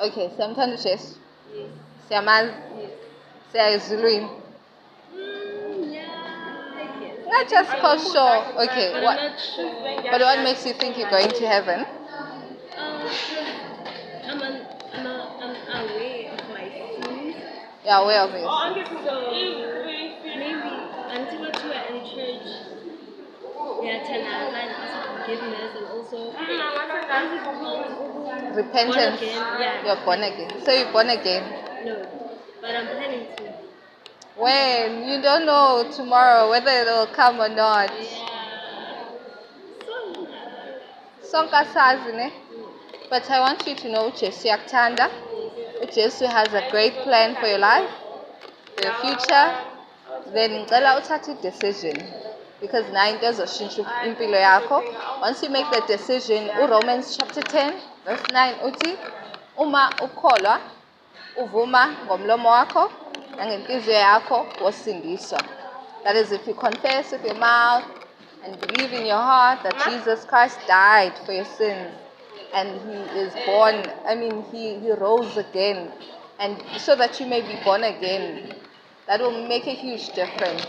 Okay, siyamthanda uJesu. Yes. Siyamazi. Yes. Siyazi ezulwini. Yeah, I guess. Not just for sure. Okay, But what? I'm not sure. But what makes you think you're going to heaven? I'm aware of my sins. You're aware of it. So maybe until you are in church, yeah, tanaza and ask for forgiveness and also what is it called? Repentance. Born again. Yeah. You're born again. So you're born again. No, but I'm planning to. When? You don't know tomorrow whether it will come or not. Sonke asazi ne? But I want you to know uJesu uyakuthanda. uJesu has a great plan for your life, for your future. Then ngicela uthathe decision. Because nayo into ezoshintsha impilo yakho. Once you make that decision, uRomans chapter 10 verse 9 uthi uma ukholwa uvuma ngomlomo wakho nangenhliziyo yakho wosindiswa. That is, if you confess with your mouth and believe in your heart that Jesus Christ died for your sins and he is born, he rose again, and so that you may be born again. That will make a huge difference.